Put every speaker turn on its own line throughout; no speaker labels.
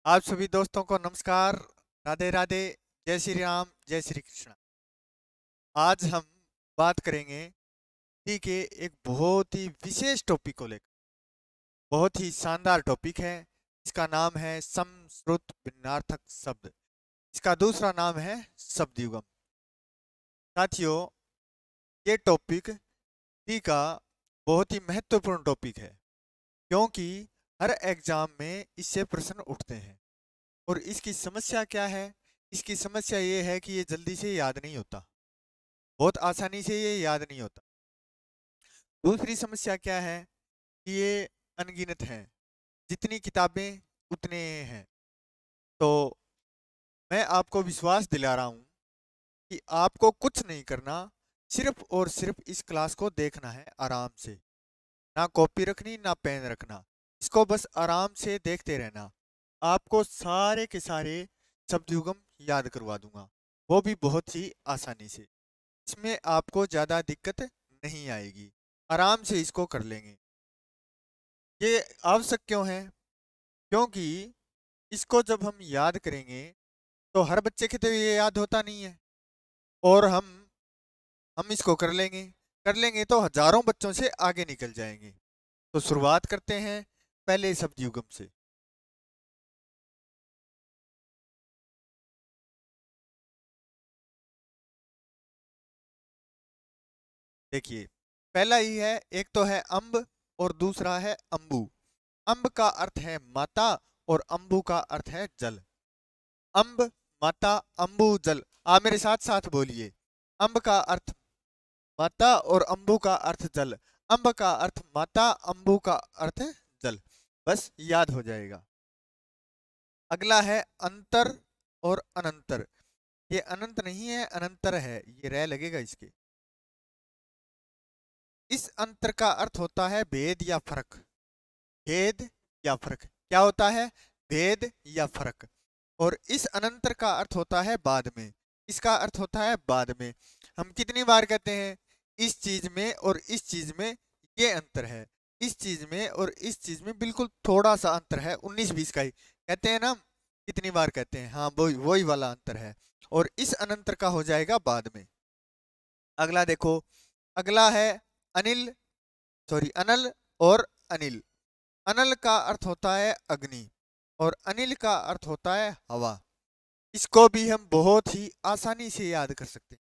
आप सभी दोस्तों को नमस्कार। राधे राधे। जय श्री राम, जय श्री कृष्ण। आज हम बात करेंगे हिंदी के एक बहुत ही विशेष टॉपिक को लेकर। बहुत ही शानदार टॉपिक है। इसका नाम है समश्रुत भिन्नार्थक शब्द। इसका दूसरा नाम है शब्द युगम। साथियों, ये टॉपिक हिंदी का बहुत ही महत्वपूर्ण टॉपिक है, क्योंकि हर एग्जाम में इससे प्रश्न उठते हैं। और इसकी समस्या क्या है? इसकी समस्या ये है कि ये जल्दी से याद नहीं होता, बहुत आसानी से ये याद नहीं होता। दूसरी समस्या क्या है कि ये अनगिनत हैं, जितनी किताबें उतने हैं। तो मैं आपको विश्वास दिला रहा हूँ कि आपको कुछ नहीं करना, सिर्फ और सिर्फ इस क्लास को देखना है आराम से। ना कॉपी रखनी, ना पेन रखना, इसको बस आराम से देखते रहना। आपको सारे के सारे शब्द युगम याद करवा दूंगा, वो भी बहुत ही आसानी से। इसमें आपको ज़्यादा दिक्कत नहीं आएगी, आराम से इसको कर लेंगे। ये आवश्यक क्यों है? क्योंकि इसको जब हम याद करेंगे तो हर बच्चे के तो ये याद होता नहीं है। और हम इसको कर लेंगे तो हजारों बच्चों से आगे निकल जाएंगे। तो शुरुआत करते हैं पहले शब्द युगम से। देखिए, पहला ही है, एक तो है अम्ब और दूसरा है अम्बू। अम्ब का अर्थ है माता और अम्बू का अर्थ है जल। अम्ब, माता, अम्बू, जल। आप मेरे साथ साथ बोलिए। अम्ब का अर्थ माता और अम्बू का अर्थ जल। अम्ब का अर्थ माता, अम्बू का अर्थ जल। बस याद हो जाएगा। अगला है अंतर और अनंतर। ये अनंत नहीं है, अनंतर है, ये रह लगेगा इसके। इस अंतर का अर्थ होता है भेद या फर्क। भेद या फर्क क्या होता है? भेद या फर्क। और इस अनंतर का अर्थ होता है बाद में। इसका अर्थ होता है बाद में। हम कितनी बार कहते हैं इस चीज में और इस चीज में ये अंतर है, इस चीज में और इस चीज में बिल्कुल थोड़ा सा अंतर है, 19-20 का ही कहते हैं ना। कितनी बार कहते हैं? हाँ, वही वही वाला अंतर है। और इस अनंतर का हो जाएगा बाद में। अगला देखो, अगला है अनिल, सॉरी अनल और अनिल। अनल का अर्थ होता है अग्नि और अनिल का अर्थ होता है हवा। इसको भी हम बहुत ही आसानी से याद कर सकते हैं।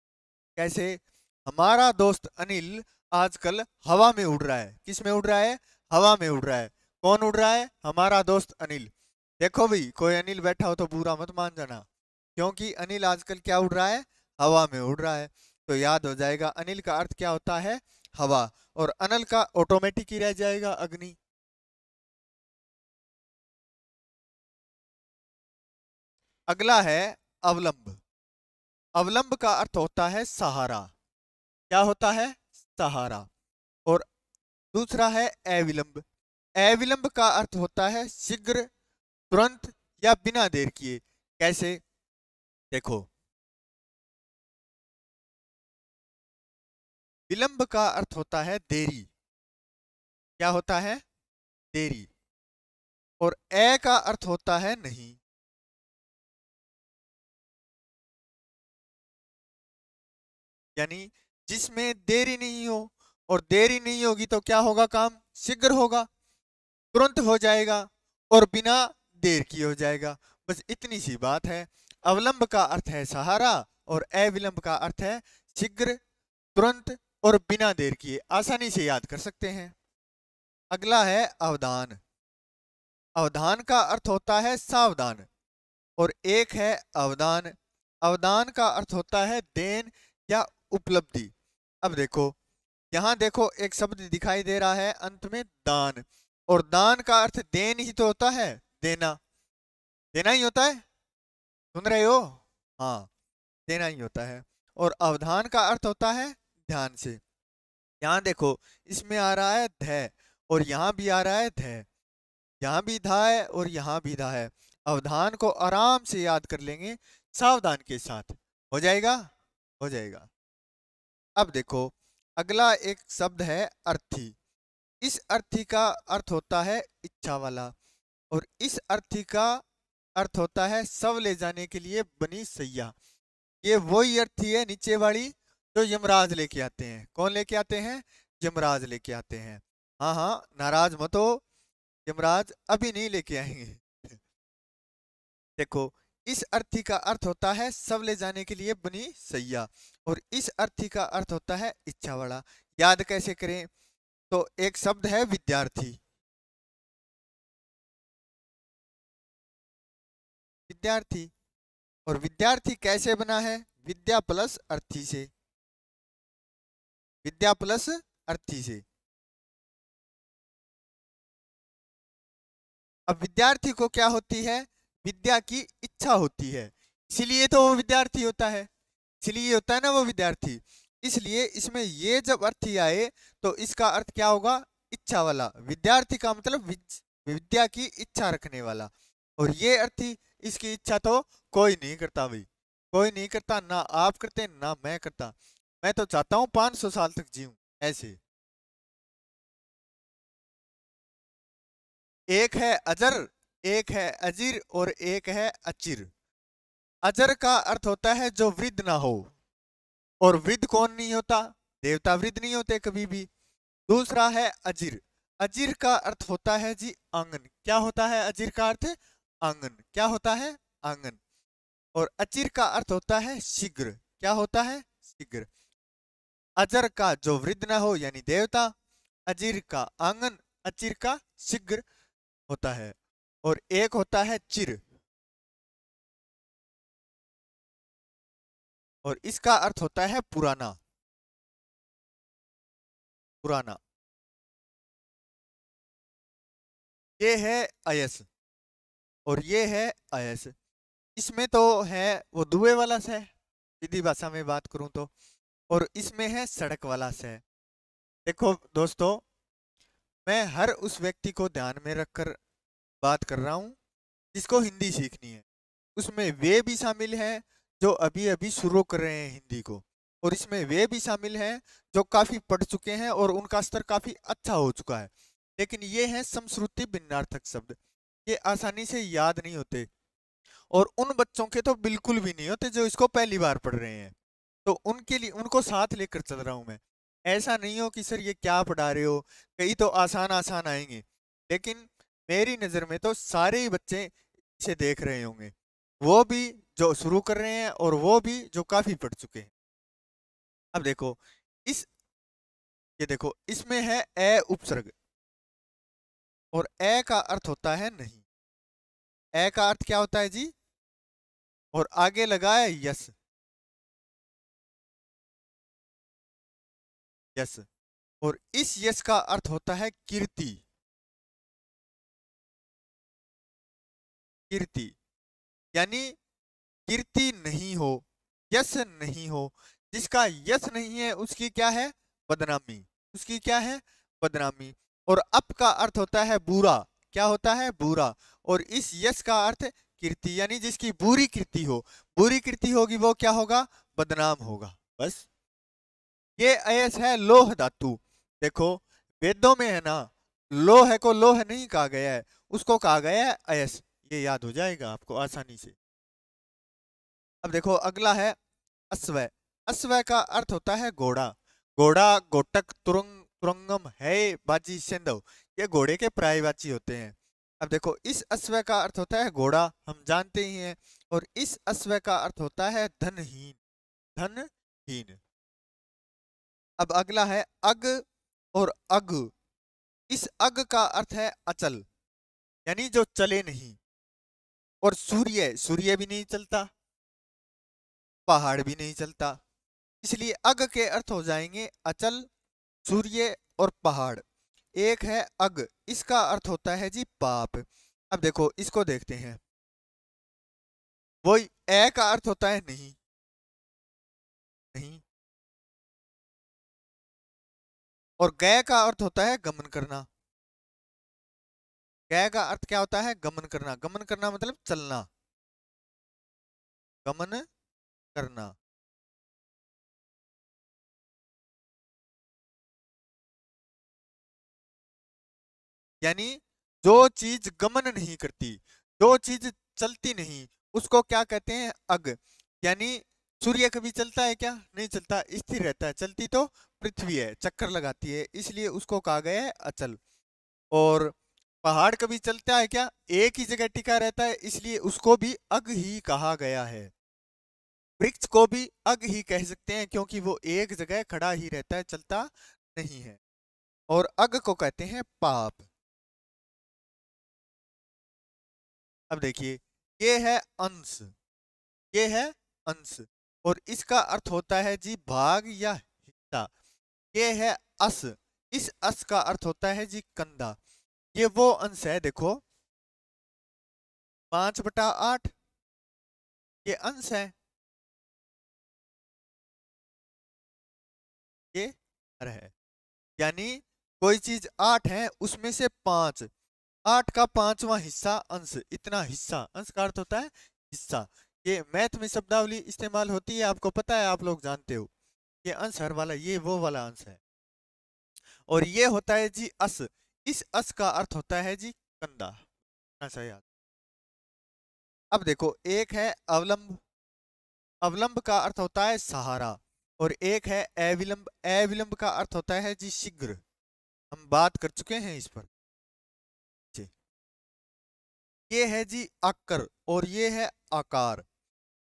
कैसे? हमारा दोस्त अनिल आजकल हवा में उड़ रहा है। किस में उड़ रहा है? हवा में उड़ रहा है। कौन उड़ रहा है? हमारा दोस्त अनिल। देखो भाई, कोई अनिल बैठा हो तो बुरा मत मान जाना, क्योंकि अनिल आजकल क्या उड़ रहा है? हवा में उड़ रहा है। तो याद हो जाएगा अनिल का अर्थ क्या होता है? हवा। और अनल का ऑटोमेटिक ही रह जाएगा अग्नि। अगला है अवलंब। अवलंब का अर्थ होता है सहारा। क्या होता है? सहारा। और दूसरा है अविलंब। अविलंब का अर्थ होता है शीघ्र, तुरंत या बिना देर किए। कैसे? देखो, विलंब का अर्थ होता है देरी। क्या होता है? देरी। और ए का अर्थ होता है नहीं। यानी जिसमें देरी नहीं हो। और देरी नहीं होगी तो क्या होगा? काम शीघ्र होगा, तुरंत हो जाएगा और बिना देर किए हो जाएगा। बस इतनी सी बात है। अवलंब का अर्थ है सहारा और अविलंब का अर्थ है शीघ्र, तुरंत और बिना देर किए। आसानी से याद कर सकते हैं। अगला है अवधान। अवधान का अर्थ होता है सावधान। और एक है अवदान। अवदान का अर्थ होता है देन या उपलब्धि। अब देखो, यहाँ देखो एक शब्द दिखाई दे रहा है अंत में, दान। और दान का अर्थ देन ही तो होता है, देना। देना ही होता है। सुन रहे हो? हाँ, देना ही होता है। और अवधान का अर्थ होता है ध्यान से। यहाँ देखो, इसमें आ रहा है ध और यहाँ भी आ रहा है ध। यहाँ भी धा है और यहाँ भी धा है। अवधान को आराम से याद कर लेंगे सावधान के साथ। हो जाएगा? हो जाएगा। अब देखो, अगला एक शब्द है अर्थी। इस अर्थी का अर्थ होता है इच्छा वाला। और इस अर्थी का अर्थ होता है सब ले जाने के लिए बनी सैया। ये वही अर्थी है नीचे वाली जो यमराज लेके आते हैं। कौन लेके आते हैं? यमराज लेके आते हैं। हाँ हाँ, नाराज मत हो, यमराज अभी नहीं लेके आएंगे। देखो, इस अर्थी का अर्थ होता है सब ले जाने के लिए बनी सैया, और इस अर्थी का अर्थ होता है इच्छा वाला। याद कैसे करें? तो एक शब्द है विद्यार्थी। विद्यार्थी, और विद्यार्थी कैसे बना है? विद्या प्लस अर्थी से। विद्या प्लस अर्थी से। अब विद्यार्थी को क्या होती है? विद्या की इच्छा होती है, इसीलिए तो वो विद्यार्थी होता है। इसलिए होता है ना वो विद्यार्थी। इसलिए इसमें ये जब अर्थी आए तो इसका अर्थ क्या होगा? इच्छा वाला। विद्यार्थी का मतलब विद्या की इच्छा रखने वाला। और ये अर्थी, इसकी इच्छा तो कोई नहीं करता भाई, कोई नहीं करता, ना आप करते ना मैं करता। मैं तो चाहता हूँ 500 साल तक जीऊं ऐसे। एक है अजर, एक है अजीर, और एक है अचिर। अजर का अर्थ होता है जो वृद्ध ना हो, और वृद्ध कौन नहीं होता? देवता वृद्ध नहीं होते कभी भी। दूसरा है अजीर। अजीर का अर्थ होता है जी आंगन। क्या होता है अजीर का अर्थ? आंगन। क्या होता है? आंगन। और अचिर का अर्थ होता है शीघ्र। क्या होता है? शीघ्र। अजर का जो वृद्ध ना हो यानी देवता, अजीर का आंगन, अचिर का शीघ्र होता है। और एक होता है चिर, और इसका अर्थ होता है पुराना। पुराना। ये है अयस, और ये है अयस। इसमें तो है वो दुए वाला से, सीधी भाषा में बात करूं तो। और इसमें है सड़क वाला से। देखो दोस्तों, मैं हर उस व्यक्ति को ध्यान में रखकर बात कर रहा हूं जिसको हिंदी सीखनी है। उसमें वे भी शामिल हैं जो अभी अभी शुरू कर रहे हैं हिंदी को, और इसमें वे भी शामिल हैं जो काफी पढ़ चुके हैं और उनका स्तर काफी अच्छा हो चुका है। लेकिन ये हैं समश्रुति भिन्नार्थक शब्द, ये आसानी से याद नहीं होते। और उन बच्चों के तो बिल्कुल भी नहीं होते जो इसको पहली बार पढ़ रहे हैं। तो उनके लिए उनको साथ लेकर चल रहा हूं मैं। ऐसा नहीं हो कि सर ये क्या पढ़ा रहे हो, कई तो आसान आसान आएंगे। लेकिन मेरी नज़र में तो सारे ही बच्चे इसे देख रहे होंगे, वो भी जो शुरू कर रहे हैं और वो भी जो काफी पढ़ चुके हैं। अब देखो, इस ये देखो, इसमें है ए उपसर्ग, और ए का अर्थ होता है नहीं। ए का अर्थ क्या होता है जी? और आगे लगा है यस। यस, और इस यश का अर्थ होता है कीर्ति। कीर्ति यानी कीर्ति नहीं हो, यश नहीं हो। जिसका यश नहीं है उसकी क्या है? बदनामी। उसकी क्या है? बदनामी। और अप का अर्थ होता है बुरा। क्या होता है? बुरा। और इस यश का अर्थ कीर्ति, यानी जिसकी बुरी कीर्ति हो। बुरी कीर्ति होगी वो क्या होगा? बदनाम होगा। बस। ये अयस है लोह धातु। देखो, वेदों में है ना, लोह को लोह नहीं कहा गया है, उसको कहा गया है अयस। ये याद हो जाएगा आपको आसानी से। अब देखो अगला है अश्वय। अश्वय का अर्थ होता है घोड़ा। घोड़ा, घोटक, तुरंग, तुरंगम है बाजी सेंधव, ये घोड़े के पर्यायवाची होते हैं। अब देखो, इस अश्वय का अर्थ होता है घोड़ा, हम जानते ही हैं। और इस अश्वय का अर्थ होता है धनहीन। धनहीन। अब अगला है अग और अग। इस अग का अर्थ है अचल, यानी जो चले नहीं। और सूर्य, सूर्य भी नहीं चलता, पहाड़ भी नहीं चलता। इसलिए अग के अर्थ हो जाएंगे अचल, सूर्य और पहाड़। एक है अग, इसका अर्थ होता है जी पाप। अब देखो इसको देखते हैं। वही ए का अर्थ होता है नहीं। नहीं। और गय का अर्थ होता है गमन करना। गय का अर्थ क्या होता है? गमन करना। गमन करना मतलब चलना। गमन करना। यानी जो चीज गमन नहीं करती, जो चीज चलती नहीं, उसको क्या कहते हैं, अग। यानी सूर्य कभी चलता है क्या, नहीं चलता, स्थिर रहता है। चलती तो पृथ्वी है, चक्कर लगाती है, इसलिए उसको कहा गया है अचल। और पहाड़ कभी चलता है क्या, एक ही जगह टिका रहता है, इसलिए उसको भी अग ही कहा गया है। वृक्ष को भी अग ही कह सकते हैं, क्योंकि वो एक जगह खड़ा ही रहता है, चलता नहीं है। और अग को कहते हैं पाप। अब देखिए, ये है अंश, ये है अंश, और इसका अर्थ होता है जी भाग या हिस्सा। ये है अस, इस अस का अर्थ होता है जी कंधा। ये वो अंश है, देखो 5/8, ये अंश है, ये हर है। यानी कोई चीज 8 है, उसमें से 5, 8 का 5वां हिस्सा अंश, इतना हिस्सा, अंश का अर्थ होता है हिस्सा। ये मैथ में शब्दावली इस्तेमाल होती है, आपको पता है, आप लोग जानते हो। ये अंश हर वाला, ये वो वाला अंश है। और ये होता है जी अस, इस अस का अर्थ होता है जी कंधा। ऐसा याद। अब देखो, एक है अवलंब, अवलंब का अर्थ होता है सहारा। और एक है अविलंब, अविलंब का अर्थ होता है जी शीघ्र। हम बात कर चुके हैं इस पर जी। ये है जी आकर, और ये है आकार।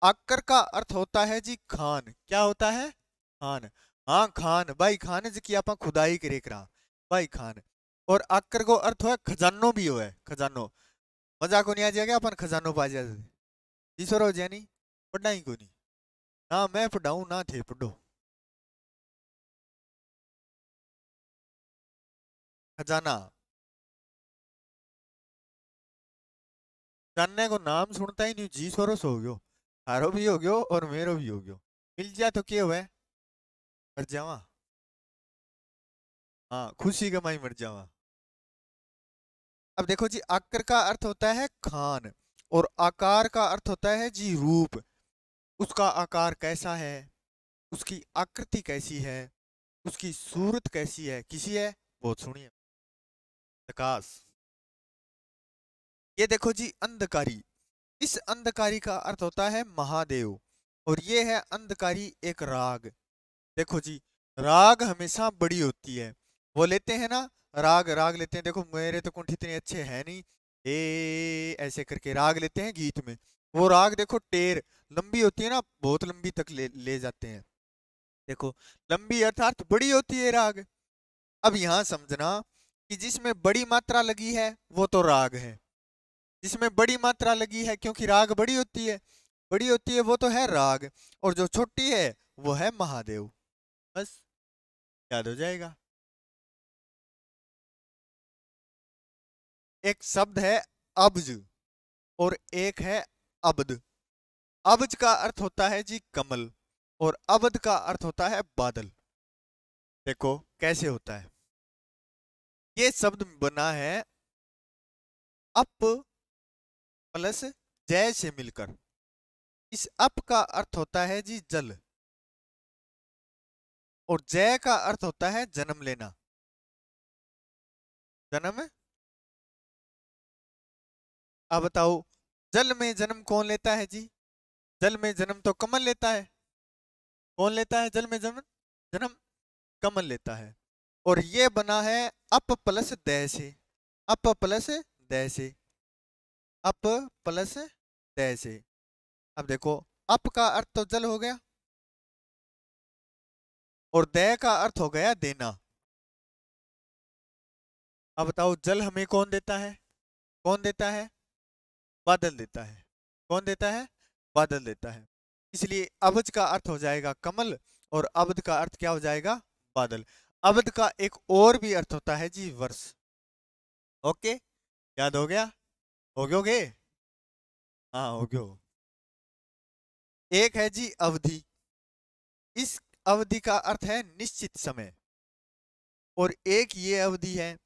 आकर का अर्थ होता है जी खान, क्या होता है, खान। हाँ खान, भाई खान जी आप खुदाई करे करा, भाई खान। और आकर को अर्थ है खजानो भी हो है, खजानो। मजाक को नहीं आ जाएगा, अपन खजानो पा जाए ईश्वर हो जानी, पढ़ना ही को नहीं, ना मैं पढ़ाऊं ना थे पढ़ो। खजाना, जानने को नाम सुनता ही नहीं, जी सोरस हो गयो, थारो भी हो गयो और मेरो भी हो गयो। मिल जाए तो क्या हुआ, मर जावा। हाँ, खुशी कमाई मर जावा। अब देखो जी, आकर का अर्थ होता है खान, और आकार का अर्थ होता है जी रूप। उसका आकार कैसा है, उसकी आकृति कैसी है, उसकी सूरत कैसी है, किसी है बहुत सुनिए, प्रकाश। ये देखो जी अंधकारी, इस अंधकारी का अर्थ होता है महादेव। और ये है अंधकारी एक राग। देखो जी, राग हमेशा बड़ी होती है, वो लेते हैं ना, राग राग लेते हैं, देखो मेरे तो कुंठ इतने अच्छे हैं नहीं, ऐसे करके राग लेते हैं गीत में। वो राग देखो टेर लंबी होती है ना, बहुत लंबी तक ले जाते हैं। देखो, लंबी अर्थात बड़ी होती है राग। अब यहाँ समझना कि जिसमें बड़ी मात्रा लगी है वो तो राग है, जिसमें बड़ी मात्रा लगी है, क्योंकि राग बड़ी होती है, बड़ी होती है वो तो है राग। और जो छोटी है वो है महादेव। बस याद हो जाएगा। एक शब्द है अब्ज, और एक है अब्द। अब्ज का अर्थ होता है जी कमल, और अब्द का अर्थ होता है बादल। देखो कैसे होता है, ये शब्द बना है अप प्लस जय से मिलकर। इस अप का अर्थ होता है जी जल, और जय का अर्थ होता है जन्म लेना, जन्म। अब बताओ, जल में जन्म कौन लेता है जी, जल में जन्म तो कमल लेता है। कौन लेता है जल में जन्म, जन्म कमल लेता है। और ये बना है अप प्लस दय से, अप प्लस दय से, अप प्लस दय से। अब देखो, अप का अर्थ तो जल हो गया, और दय का अर्थ हो गया देना। अब बताओ, जल हमें कौन देता है, कौन देता है, बादल देता है। कौन देता है, बादल देता है। इसलिए अब्ज का अर्थ हो जाएगा कमल, और अब्द का अर्थ क्या हो जाएगा, बादल। अब्द का एक और भी अर्थ होता है जी वर्ष। ओके, याद हो गया, हो गयोगे, हाँ हो गयो। एक है जी अवधि, इस अवधि का अर्थ है निश्चित समय। और एक ये अवधि है,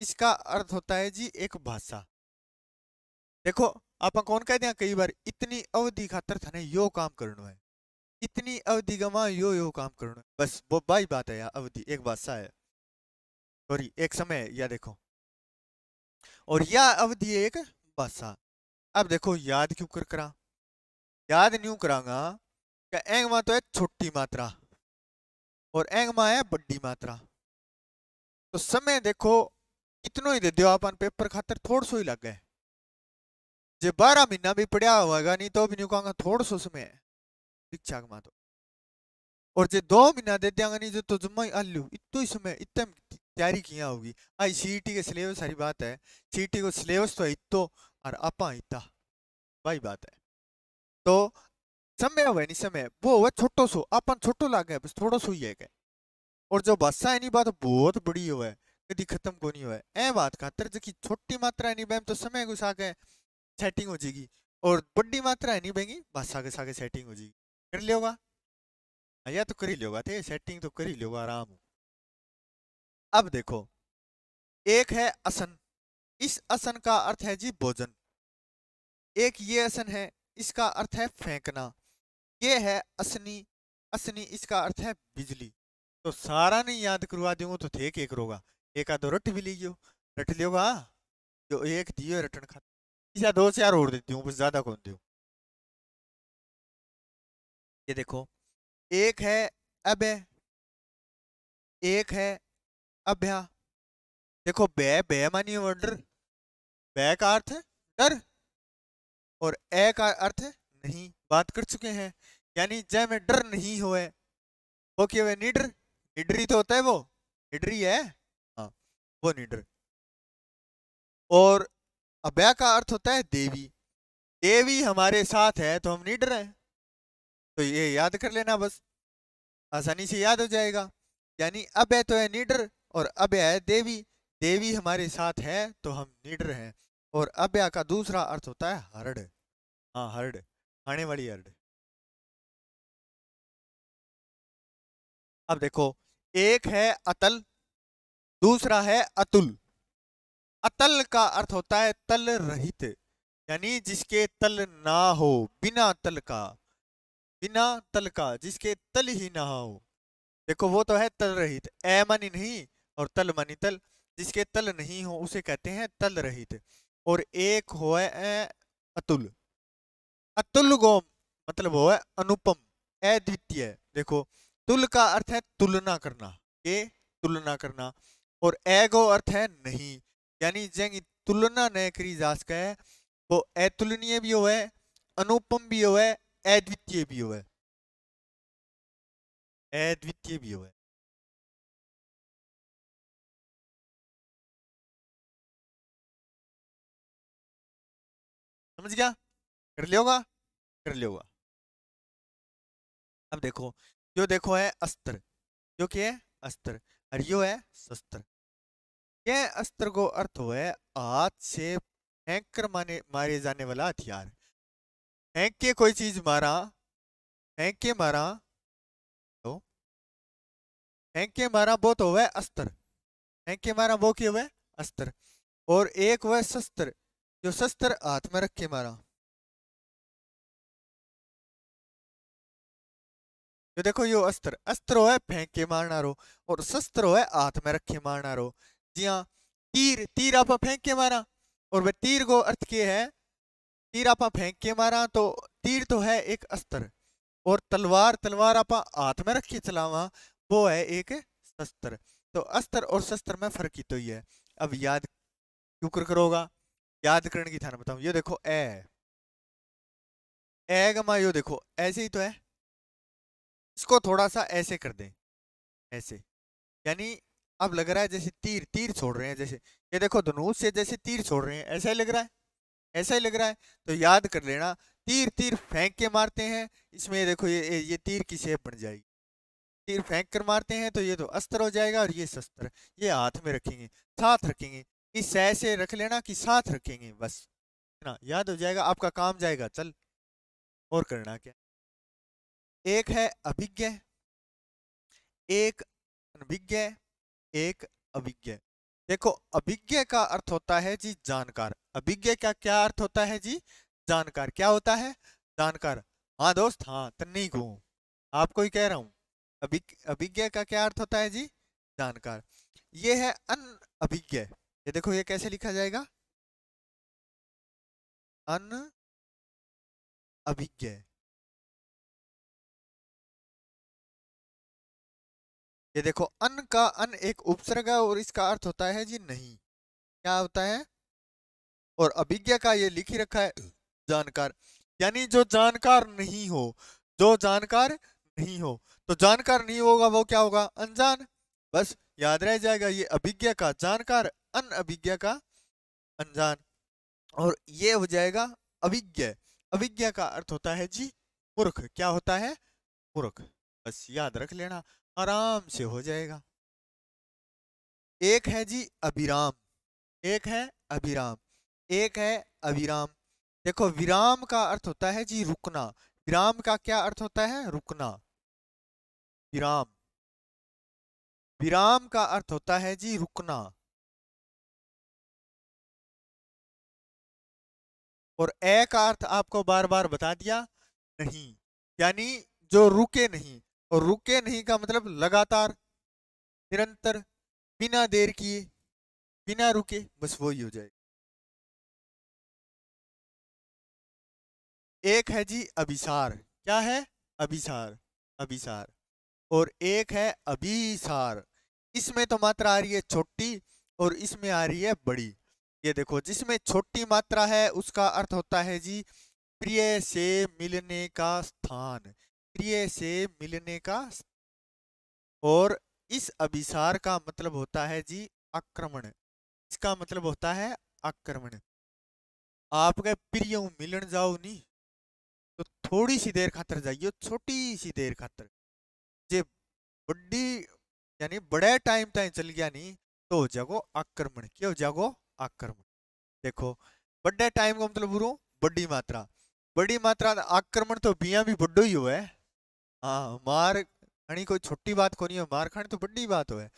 इसका अर्थ होता है जी एक भाषा। देखो, आप कौन कहते हैं कई बार, इतनी अवधि खातर थाने यो काम करना है, इतनी अवधि गवा यो यो काम करना है। बस वो बाई बात है यार, अवधि एक भाषा है, सॉरी एक समय है, या देखो, और यह अवधि एक भाषा। अब देखो याद क्यों कर करा, याद न्यू करांगा कि एंगमा तो है छोटी मात्रा और एंगमा है बड़ी मात्रा। तो समय देखो इतनो ही दे दियो अपन पेपर खातर, थोड़ा सो ही लग गए। जे 12 महीना भी पढ़िया होगा नहीं तो भी नहीं कहूंगा थोड़ा सो समय है शिक्षा में तो। और जे 2 महीना दे दियांगा नहीं जो तो जम्मा ही आलू इतो ही समय इतने तैयारी किया होगी। आई सीईटी के सिलेबस सारी बात है, सीईटी को सिलेबस तो इतो और आपा इतना वही बात है। तो समय हुआ नहीं, समय वो हुआ छोटो सो, अपन छोटो लागे बस थोड़ा सो ही है क्या। और जो भाषा है नहीं बात बहुत बड़ी हुआ है, कभी खत्म को नहीं हुआ है ए बात खातर जो कि छोटी मात्रा है नहीं बैम तो समय को सागे सेटिंग हो जाएगी, और बड़ी मात्रा है नहीं बेंगी भाषा के सागे सेटिंग हो जाएगी। कर लियोगा या तो कर ही लियोगा थे सेटिंग तो कर ही लियोगा आराम हो। अब देखो एक है असन, इस असन का अर्थ है जी भोजन। एक ये असन है, इसका अर्थ है फेंकना। ये है असनी, असनी इसका अर्थ है बिजली। तो सारा नहीं याद करवा दूंगा तो थे के करोगा, एक आधो रट भी लीजियो, रट लियोगा जो एक दियो रटन खाते, या 2 4 और देती हूँ बस ज्यादा कौन दू। ये देखो एक है अबे, एक है अभ्या। देखो बे बे मानी डर, बे का अर्थ है डर और ए का अर्थ है नहीं, बात कर चुके हैं। यानी जय में डर नहीं होए वो क्या है निडर, निडरी तो होता है वो, निडरी है हाँ वो निडर। और अभय का अर्थ होता है देवी, देवी हमारे साथ है तो हम निडर हैं। तो ये याद कर लेना बस, आसानी से याद हो जाएगा। यानी अभय तो है निडर और अभय है देवी, देवी हमारे साथ है तो हम निडर हैं। और अभय का दूसरा अर्थ होता है हरड़, हाँ हरड़, खाने वाली हरड़। अब देखो एक है अतल, दूसरा है अतुल। अतल का अर्थ होता है तल रहित, यानी जिसके तल ना हो, बिना तल का, बिना तल का जिसके तल ही ना हो। देखो वो तो है तल रहित, ए मानी नहीं और तल मानी तल, जिसके तल नहीं हो उसे कहते हैं तल रहित। और एक हो है अतुल, अतुल गो मतलब वो है अनुपम, अद्वितीय। देखो तुल का अर्थ है तुलना करना, ये तुलना करना, और एगो अर्थ है नहीं, यानी जंग तुलना न करी जा सके, वो अतुलनीय भी हो है, अनुपम भी हो है, अद्वितीय भी हो है, अद्वितीय भी हो है। समझ गया, कर लियोगा, कर लियोगा। अब देखो जो देखो है अस्त्र, जो क्या है अस्त्र, और यो है शस्त्र। यह अस्त्र को अर्थ हो है हाथ से फेंक कर मारे जाने वाला हथियार। फेंक के कोई चीज मारा, फेंक के मारा तो, फेंक के मारा वो तो है अस्त्र, फेंक के मारा वो क्या हुआ अस्त्र। और एक वह शस्त्र, जो शस्त्र हाथ में रख के मारा। जो देखो यो अस्त्र, अस्त्र हो है फेंक के मारना रो, और शस्त्र हो है हाथ में रख के मारना रो। जी हाँ, तीर, तीर आप फेंक के मारा, और वह तीर को अर्थ क्या है, तीर आप फेंक के मारा तो तीर तो है एक अस्त्र, और तलवार, तलवार आप हाथ में रख के चलावा वो है एक शस्त्र। तो अस्त्र और शस्त्र में फर्क ही तो ही है। अब याद क्यों कर करोगा, याद करने की थाना बताऊं। ये देखो ए गमा, यो देखो ऐसे ही तो है, इसको थोड़ा सा ऐसे कर दें, ऐसे, यानी अब लग रहा है जैसे तीर, तीर छोड़ रहे हैं जैसे, ये देखो धनुष से जैसे तीर छोड़ रहे हैं, ऐसा ही लग रहा है, ऐसा ही लग रहा है। तो याद कर लेना, तीर तीर फेंक के मारते हैं, इसमें देखो ये तीर की शेप बन जाएगी। तीर फेंक कर मारते हैं तो ये तो अस्त्र हो जाएगा, और ये शस्त्र, ये हाथ में रखेंगे, साथ रखेंगे, इस ऐसे रख लेना कि साथ रखेंगे बस, है ना, याद हो जाएगा, आपका काम जाएगा। चल और करना क्या, एक है अभिज्ञ, एक अनभिज्ञ, एक अभिज्ञ। देखो अभिज्ञ का अर्थ होता है जी जानकार, अभिज्ञ का क्या अर्थ होता है जी जानकार, क्या होता है जानकार। हाँ दोस्त हाँ तन्नी को आपको ही कह रहा हूँ, अभिज्ञ का क्या अर्थ होता है जी जानकार। ये है अन अभिज्ञ, ये देखो ये कैसे लिखा जाएगा, अन अभिज्ञ। ये देखो अन का अन एक उपसर्ग है और इसका अर्थ होता है जी नहीं। क्या होता है? और अभिज्ञ का ये लिख ही रखा है जानकार, यानी जो जानकार नहीं हो, जो जानकार नहीं हो। तो जानकार नहीं होगा वो क्या होगा? अनजान। बस याद रह जाएगा, ये अभिज्ञ का जानकार, अनअभिज्ञ का अनजान, और ये हो जाएगा अभिज्ञ। अभिज्ञ का अर्थ होता है जी मूर्ख। क्या होता है? मूर्ख। बस याद रख लेना, आराम से हो जाएगा। एक है जी अभिराम, एक है अभिराम, एक है अभिराम। देखो विराम का अर्थ होता है जी रुकना। विराम का क्या अर्थ होता है? रुकना। विराम, विराम का अर्थ होता है जी रुकना। और ए का अर्थ आपको बार बार बता दिया, नहीं, यानी जो रुके नहीं। और रुके नहीं का मतलब लगातार, निरंतर, बिना देर किए, बिना रुके, बस वही हो जाए। एक है जी अभिसार। क्या है? अभिसार, अभिसार। और एक है अभिसार। इसमें तो मात्रा आ रही है छोटी और इसमें आ रही है बड़ी। ये देखो जिसमें छोटी मात्रा है उसका अर्थ होता है जी प्रिय से मिलने का स्थान, प्रिय से मिलने का और इस अभिसार का मतलब होता है जी आक्रमण। इसका मतलब होता है आक्रमण। आप गए प्रिय मिलन जाओ नहीं, तो थोड़ी सी देर खातर जाइयो, छोटी सी देर खातर। जे बड़ी यानी बड़े टाइम तक चल गया नहीं तो हो जागो आक्रमण। क्या हो जागो? आक्रमण। देखो बड़े टाइम का मतलब बुरो बड़ी मात्रा, बड़ी मात्रा आक्रमण तो बिया भी बड़ो ही हुआ है। हाँ, मार खानी कोई छोटी बात को नहीं है, मार खानी तो बड़ी बात हो है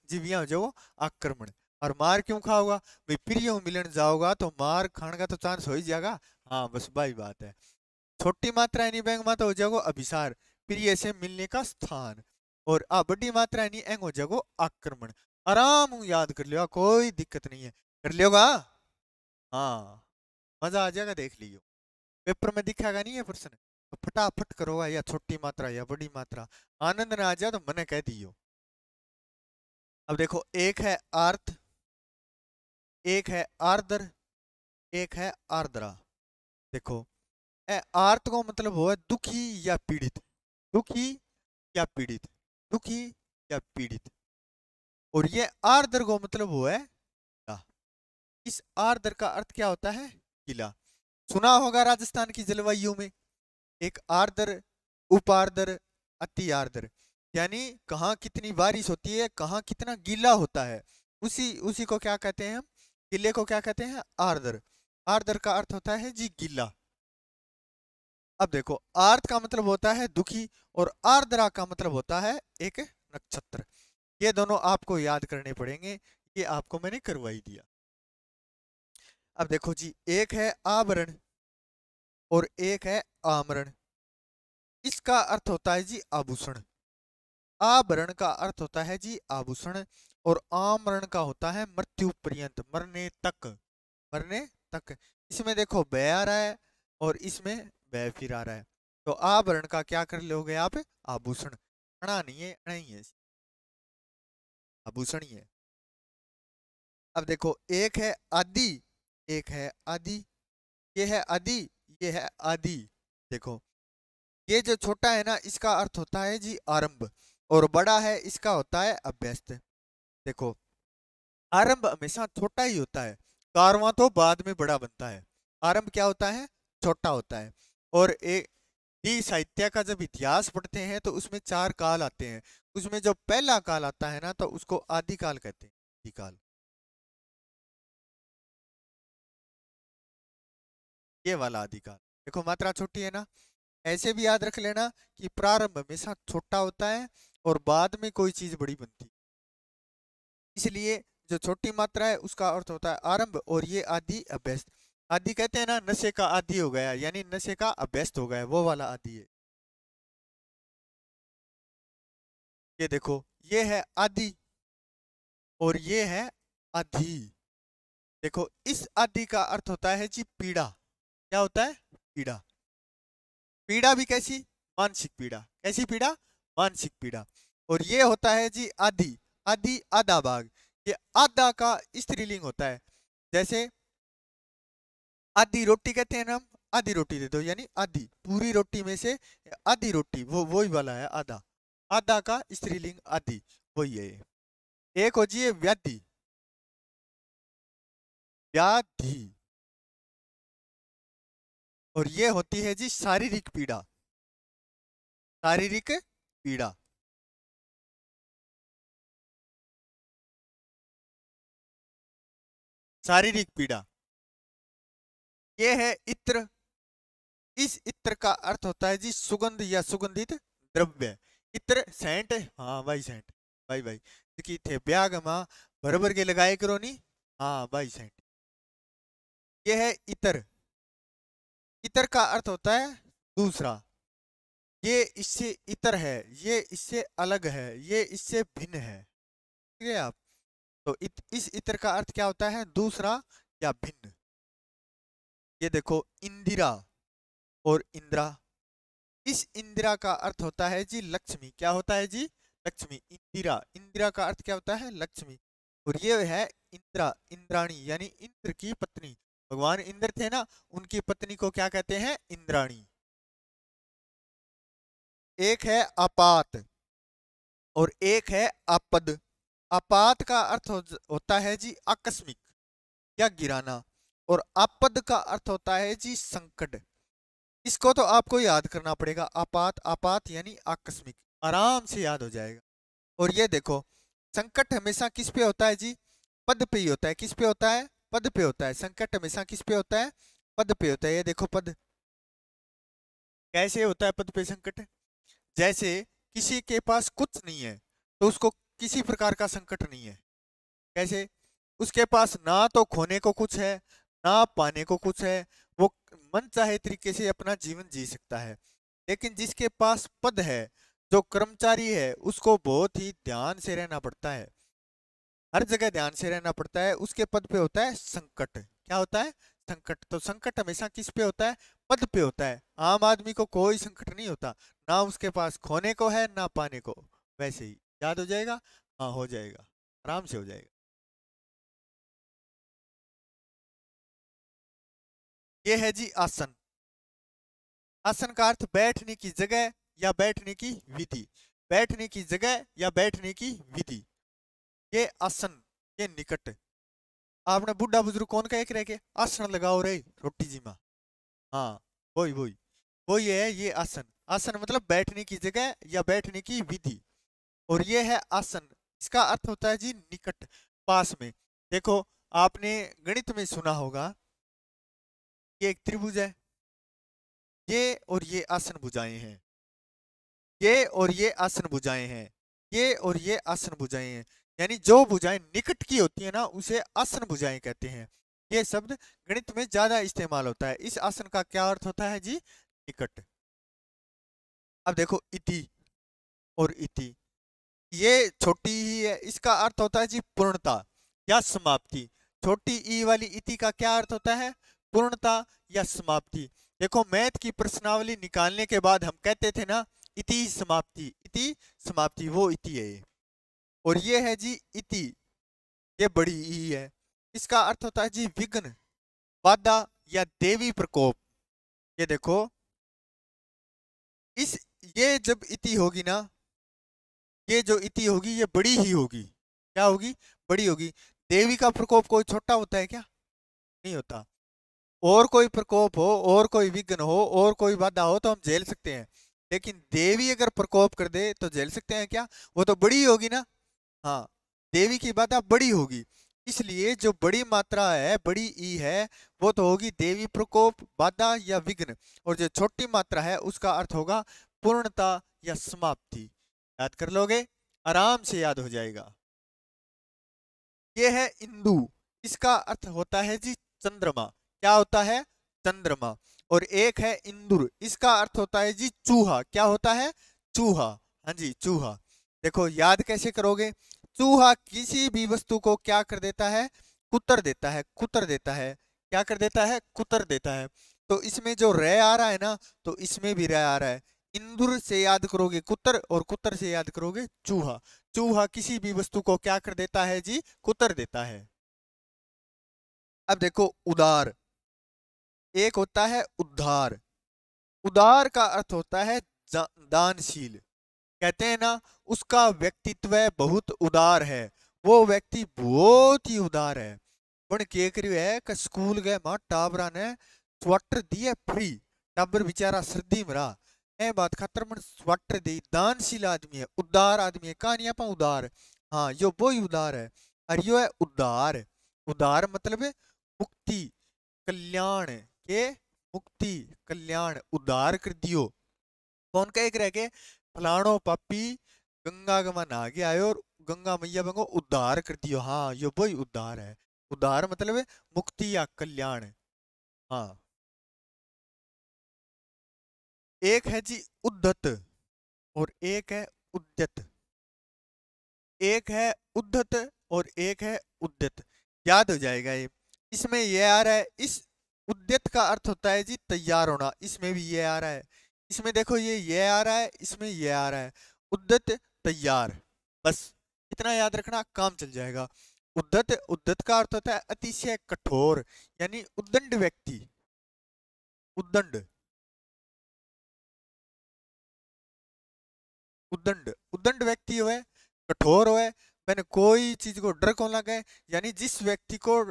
जी। बिया हो जाओ आक्रमण। और मार क्यों खाओगा भाई? प्रिय मिलन जाओगा तो मार खाने का तो चांस हो ही जाएगा। हाँ बस भाई बात है। छोटी मात्रा यानी बैंक मात्रा हो जाएगा अभिसार, प्रिय से मिलने का स्थान। और बड़ी मात्रा यानी एंग हो जाएगा आक्रमण। आराम हूँ याद कर लियो, कोई दिक्कत नहीं है, कर लियोगा। हाँ, मजा आ जाएगा, देख लियो। पेपर में दिखेगा नहीं है प्रश्न, तो फटाफट करो, या छोटी मात्रा या बड़ी मात्रा। आनंद ना आ जाए तो मैंने कह दियो। अब देखो एक है आर्त, एक है आर्द्र, एक है आर्द्रा। देखो आर्त को मतलब हो दुखी या पीड़ित, दुखी या पीड़ित, दुखी या पीड़ित। और ये आर्द्र को मतलब हुआ है किला। इस आर्द्र का अर्थ क्या होता है? किला। सुना होगा राजस्थान की जलवायु में एक आर्द्र, उप आर्द्र, अति आर्द्र, यानी कहाँ कितनी बारिश होती है, कहाँ कितना गीला होता है, उसी उसी को क्या कहते हैं हम? गीले को क्या कहते हैं? आर्द्र। आर्द्र का अर्थ होता है जी गीला। अब देखो आर्त का मतलब होता है दुखी और आर्द्रा का मतलब होता है एक नक्षत्र। ये दोनों आपको याद करने पड़ेंगे, ये आपको मैंने करवाई दिया। अब देखो जी एक है आवरण और एक है आमरण। इसका अर्थ होता है जी आभूषण। आभरण का अर्थ होता है जी आभूषण और आमरण का होता है मृत्यु पर्यंत, मरने तक, मरने तक। इसमें देखो बै आ रहा है और इसमें बै फिर आ रहा है, तो आभरण का क्या कर लोगे आप? आभूषण। अणा नहीं है, अणा ही है, आभूषण ही है। अब देखो एक है आदि, एक है आदि। ये है आदि, ये है आदि। देखो ये जो छोटा है ना इसका अर्थ होता है जी आरंभ, और बड़ा है इसका होता है अभ्यस्त। देखो आरंभ हमेशा छोटा ही होता है, कारवां तो बाद में बड़ा बनता है। आरंभ क्या होता है? छोटा होता है। और एक डी साहित्य का जब इतिहास पढ़ते हैं तो उसमें 4 काल आते हैं, उसमें जो पहला काल आता है ना तो उसको आदिकाल कहते हैं, आदिकाल। ये वाला आदिकाल। देखो मात्रा छोटी है ना, ऐसे भी याद रख लेना कि प्रारंभ हमेशा छोटा होता है और बाद में कोई चीज बड़ी बनती है। इसलिए जो छोटी मात्रा है उसका अर्थ होता है आरंभ, और ये आदि अभ्यस्त। आदि कहते हैं ना नशे का आदि हो गया, यानी नशे का अभ्यस्त हो गया, वो वाला आदि है। ये देखो ये है आदि और ये है आदि। देखो इस आदि का अर्थ होता है जी पीड़ा, क्या होता है? पीड़ा। पीड़ा भी कैसी? मानसिक पीड़ा। कैसी पीड़ा? मानसिक पीड़ा। और ये होता है जी आधी। आधी आधा भाग। ये आधा का स्त्रीलिंग होता है। जैसे आधी रोटी कहते हैं ना हम, आधी रोटी दे दो, यानी आधी पूरी रोटी में से आधी रोटी, वो वही वाला है आधा। आधा का स्त्रीलिंग आधी, वही है ये। एक हो जी व्याधि। व्याधि। और ये होती है जी शारीरिक पीड़ा। शारीरिक पीड़ा। शारीरिक पीड़ा। ये है इत्र। इस इत्र का अर्थ होता है जी सुगंध या सुगंधित द्रव्य। इत्र सेंट, हाँ भाई सेंट। भाई भाई कि थे ब्याग मां भर भर के लगाए करो नी। हाँ भाई सेंट। ये है इतर। इतर का अर्थ होता है दूसरा। ये इससे इतर है, ये इससे अलग है, ये इससे भिन्न है। ठीक है आप? तो इस इतर का अर्थ क्या होता है? दूसरा या भिन्न। ये देखो इंदिरा और इंद्रा। इस इंदिरा का अर्थ होता है जी लक्ष्मी। क्या होता है जी? लक्ष्मी। इंदिरा, इंदिरा का अर्थ क्या होता है? लक्ष्मी। और ये है इंद्रा, इंद्राणी, यानी इंद्र की पत्नी। भगवान इंद्र थे ना, उनकी पत्नी को क्या कहते हैं? इंद्राणी। एक है आपात और एक है आपद। आपात का अर्थ होता है जी आकस्मिक या गिराना। और आपद का अर्थ होता है जी संकट। इसको तो आपको याद करना पड़ेगा। आपात, आपात यानी आकस्मिक, आराम से याद हो जाएगा। और ये देखो संकट हमेशा किस पे होता है जी? पद पे ही होता है। किस पे होता है? पद पे होता है। संकट हमेशा किस पे होता है? पद पे होता है। ये देखो पद कैसे होता है। पद पे संकट जैसे किसी के पास कुछ नहीं है तो उसको किसी प्रकार का संकट नहीं है। कैसे? उसके पास ना तो खोने को कुछ है, ना पाने को कुछ है। वो मन चाहे तरीके से अपना जीवन जी सकता है। लेकिन जिसके पास पद है, जो कर्मचारी है, उसको बहुत ही ध्यान से रहना पड़ता है। हर जगह ध्यान से रहना पड़ता है। उसके पद पे होता है संकट। क्या होता है? संकट। तो संकट हमेशा किस पे होता है? पद पे होता है। आम आदमी को कोई संकट नहीं होता, ना उसके पास खोने को है ना पाने को। वैसे ही याद हो जाएगा। हाँ हो जाएगा, आराम से हो जाएगा। ये है जी आसन। आसन का अर्थ बैठने की जगह या बैठने की विधि। बैठने की जगह या बैठने की विधि। ये आसन, ये निकट। आपने बुढ़ा बुजुर्ग कौन का एक रह के आसन लगाओ रे रोटी जी माँ। हाँ वही वही वही है ये आसन। आसन मतलब बैठने की जगह या बैठने की विधि। और ये है आसन। इसका अर्थ होता है जी निकट, पास में। देखो आपने गणित में सुना होगा, ये एक त्रिभुज है, ये और ये आसन भुजाएं हैं। ये और ये आसन भुजाएं हैं। ये और ये आसन भुजाएं हैं। यानी जो भुजाएं निकट की होती है ना, उसे आसन भुजाएं कहते हैं। ये शब्द गणित में ज्यादा इस्तेमाल होता है। इस आसन का क्या अर्थ होता है जी? निकट। अब देखो इति और इति, ये छोटी ही है। इसका अर्थ होता है जी पूर्णता या समाप्ति। छोटी ई वाली इति का क्या अर्थ होता है? पूर्णता या समाप्ति। देखो मैथ की प्रश्नावली निकालने के बाद हम कहते थे ना इति समाप्ति, इति समाप्ति, वो इति है ये। और ये है जी इति, ये बड़ी ई है। इसका अर्थ होता है जी विघ्न, बाधा या देवी प्रकोप। ये देखो इस, ये जब इति होगी ना, ये जो इति होगी ये बड़ी ही होगी। क्या होगी? बड़ी होगी। देवी का प्रकोप कोई छोटा होता है क्या? नहीं होता। और कोई प्रकोप हो, और कोई विघ्न हो, और कोई बाधा हो तो हम झेल सकते हैं। लेकिन देवी अगर प्रकोप कर दे तो झेल सकते हैं क्या? वो तो बड़ी होगी ना। हाँ, देवी की बाधा बड़ी होगी। इसलिए जो बड़ी मात्रा है, बड़ी ई है, वो तो होगी देवी प्रकोप, बाधा या विघ्न। और जो छोटी मात्रा है उसका अर्थ होगा पूर्णता या समाप्ति। याद कर लोगे, आराम से याद हो जाएगा। ये है इंदु। इसका अर्थ होता है जी चंद्रमा। क्या होता है? चंद्रमा। और एक है इंदुर। इसका अर्थ होता है जी चूहा। क्या होता है? चूहा। हाँ जी चूहा। देखो याद कैसे करोगे? चूहा किसी भी वस्तु को क्या कर देता है? कुतर देता है, कुतर देता है। क्या कर देता है? कुतर देता है। तो इसमें जो रे आ रहा है ना, तो इसमें भी रे आ रहा है। इंदुर से याद करोगे कुतर, और कुतर से याद करोगे चूहा। चूहा किसी भी वस्तु को क्या कर देता है जी, कुतर देता है। अब देखो उदार, एक होता है उद्धार। उदार का अर्थ होता है दानशील। कहते हैं ना, उसका व्यक्तित्व बहुत उदार है, वो व्यक्ति बहुत ही उदार है। पण के करियो है कि स्कूल गए मां टाबरा ने स्वेटर दिए फ्री। टाबर बेचारा सर्दी में रहा, ए बात खातर मन स्वेटर दी। दानशील आदमी है, उदार आदमी है, कहानियां पा उदार। हाँ, यो वो ही उदार है। और यो है उदार। उदार मतलब है मुक्ति, कल्याण के, मुक्ति कल्याण उदार कर दियो। कौन का एक रह के फलाणो पापी गंगा गमा नहा के आयो और गंगा मैया बंगो उद्धार कर दियो। हाँ, यो वही उद्धार है। उद्धार मतलब है मुक्ति या कल्याण। हाँ, एक है जी उद्धत और एक है उद्यत। एक है उद्धत और एक है उद्यत, याद हो जाएगा ये। इसमें ये आ रहा है, इस उद्यत का अर्थ होता है जी तैयार होना, इसमें भी ये आ रहा है। इसमें देखो ये आ रहा है, इसमें ये आ रहा है। उद्यत तैयार, बस इतना याद रखना, काम चल जाएगा। उद्धत, उद्धत का अर्थ होता है अतिशय कठोर, यानी उद्दंड व्यक्ति। उद्दंड, उद्दंड, उद्दंड व्यक्ति हुए, कठोर हुए, मैंने कोई चीज को डर को लगे। यानी जिस व्यक्ति को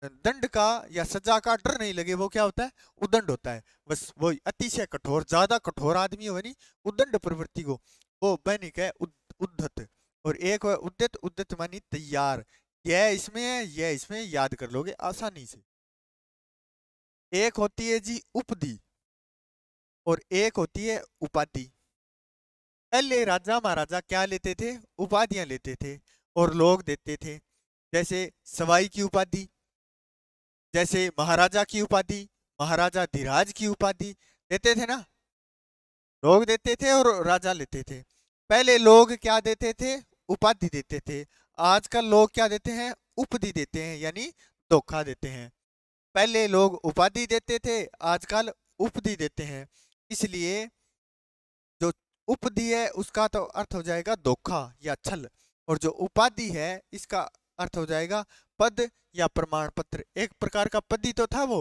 दंड का या सजा का डर नहीं लगे, वो क्या होता है, उद्दंड होता है। बस वही अतिशय कठोर, ज्यादा कठोर आदमी हो नहीं, उद्दंड प्रवृत्ति को, वो दैनिक है उद्धत। और एक है उद्यत, उद्यत मानी तैयार। यह इसमें है, यह इसमें, याद कर लोगे आसानी से। एक होती है जी उपदी और एक होती है उपाधि। पहले राजा महाराजा क्या लेते थे, उपाधियां लेते थे और लोग देते थे। जैसे सवाई की उपाधि, जैसे महाराजा की उपाधि, महाराजा धीराज की उपाधि देते थे ना, लोग देते थे और राजा लेते थे। पहले लोग क्या देते थे, उपाधि देते थे। आजकल लोग क्या देते हैं, उपधि देते हैं, यानी धोखा देते हैं। पहले लोग उपाधि देते थे, आजकल उपधि देते हैं। इसलिए जो उपधि है उसका तो अर्थ हो जाएगा धोखा या छल, और जो उपाधि है इसका अर्थ हो जाएगा पद या प्रमाण पत्र। एक प्रकार का पद ही तो था वो,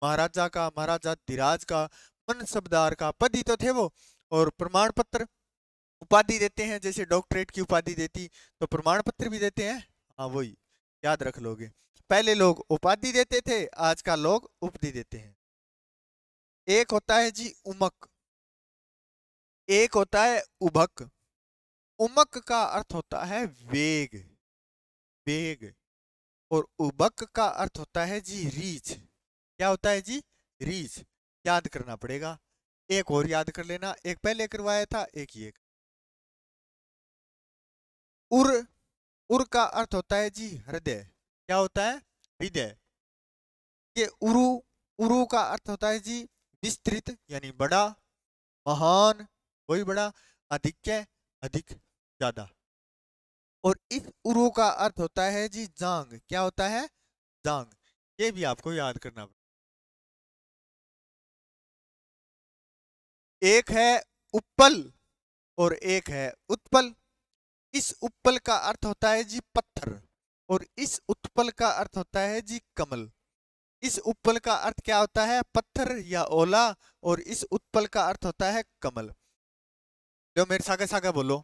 महाराजा का, महाराजा धीराज का, मनसबदार का पद ही तो थे वो। और प्रमाण पत्र, उपाधि देते हैं, जैसे डॉक्टरेट की उपाधि देती तो प्रमाण पत्र भी देते हैं। हाँ वही, याद रख लोगे। पहले लोग उपाधि देते थे, आज का लोग उपधि देते हैं। एक होता है जी उमक, एक होता है उभक। उमक का अर्थ होता है वेग, वेग। और उबक का अर्थ होता है जी रीच। क्या होता है जी, रीच। याद करना पड़ेगा, एक और याद कर लेना, एक पहले करवाया था, एक ये। उर, उर का अर्थ होता है जी हृदय। क्या होता है, हृदय। ये उरु, उरु का अर्थ होता है जी विस्तृत, यानी बड़ा, महान, वही बड़ा, अधिक, अधिक, ज्यादा। और इस उरु का अर्थ होता है जी जांग। क्या होता है, जांग। ये भी आपको याद करना। एक है उपल और एक है उत्पल। इस उपल का अर्थ होता है जी पत्थर, और इस उत्पल का अर्थ होता है जी कमल। इस उपल का अर्थ क्या होता है, पत्थर या ओला, और इस उत्पल का अर्थ होता है कमल। जो मेरे सागे सागे बोलो,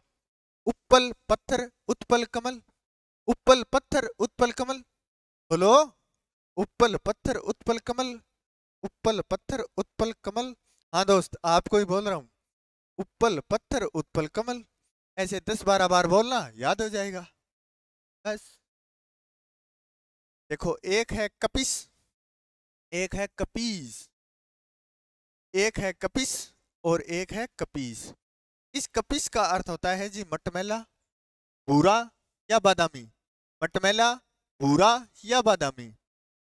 उपल पत्थर उत्पल कमल, उपल पत्थर उत्पल कमल। बोलो, उपल पत्थर उत्पल कमल, उपल पत्थर उत्पल कमल। हाँ दोस्त, आपको ही बोल रहा हूँ, उपल पत्थर उत्पल कमल। ऐसे 10-12 बार बोलना, याद हो जाएगा बस। देखो, एक है कपिस, एक है कपीस। एक है कपिस और एक है कपीस। इस कपिस का अर्थ होता है जी मटमैला, भूरा या बादामी। मटमैला, भूरा या बादामी।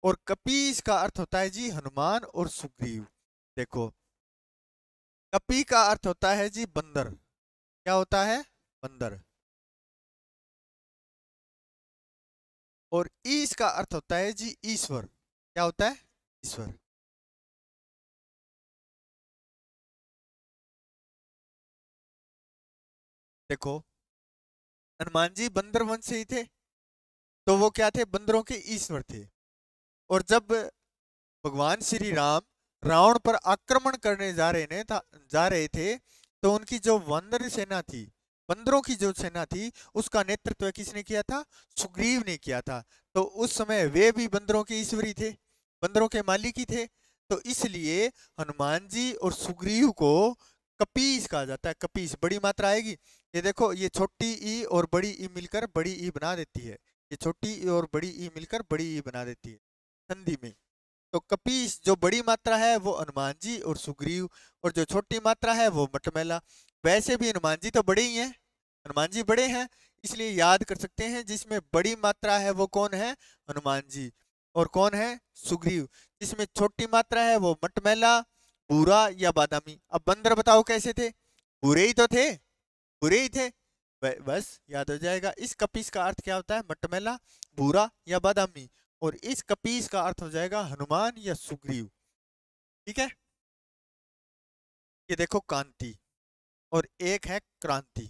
और कपीस का अर्थ होता है जी हनुमान और सुग्रीव। देखो, कपी का अर्थ होता है जी बंदर। क्या होता है, बंदर। और ईस का अर्थ होता है जी ईश्वर। क्या होता है, ईश्वर। देखो, हनुमान जी बंदर वंश से ही थे, तो वो क्या थे? बंदरों के ईश्वर थे। और जब भगवान श्री राम रावण पर आक्रमण करने जा रहे थे, तो उनकी जो वानर सेना थी, बंदरों की जो सेना थी, उसका नेतृत्व किसने किया था? सुग्रीव ने किया था। तो उस समय वे भी बंदरों के ईश्वरी थे, बंदरों के मालिक ही थे। तो इसलिए हनुमान जी और सुग्रीव को कपीस कहा जाता है। कपीस, बड़ी मात्रा आएगी। ये देखो, ये छोटी ई और बड़ी ई मिलकर बड़ी ई बना देती है। ये छोटी ई और बड़ी ई मिलकर बड़ी ई बना देती है संधि में। तो कपीस जो बड़ी मात्रा है वो हनुमान जी और सुग्रीव, और जो छोटी मात्रा है वो मटमैला। वैसे भी हनुमान जी तो बड़े ही हैं, हनुमान जी बड़े हैं, इसलिए याद कर सकते हैं जिसमें बड़ी मात्रा है वो कौन है? हनुमान जी। और कौन है? सुग्रीव। जिसमें छोटी मात्रा है वो मटमैला, भूरा या बादामी। अब बंदर बताओ कैसे थे? भूरे ही तो थे, भूरे ही थे। बस याद हो जाएगा। इस कपीस का अर्थ क्या होता है? मटमैला, भूरा या बादामी। और इस कपीस का अर्थ हो जाएगा हनुमान या सुग्रीव। ठीक है। ये देखो कांति, और एक है क्रांति।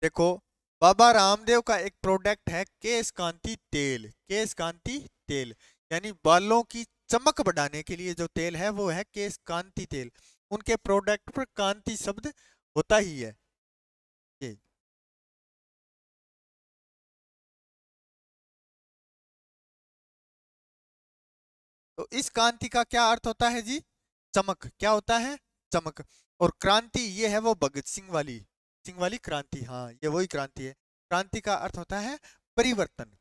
देखो, बाबा रामदेव का एक प्रोडक्ट है केश कांति तेल। केश कांति तेल यानी बालों की चमक बढ़ाने के लिए जो तेल है वो है केश कांति तेल। उनके प्रोडक्ट पर कांति शब्द होता ही है। ये तो इस कांति का क्या अर्थ होता है जी? चमक। क्या होता है? चमक। और क्रांति ये है वो भगत सिंह वाली क्रांति। हाँ, ये वही क्रांति है। क्रांति का अर्थ होता है परिवर्तन।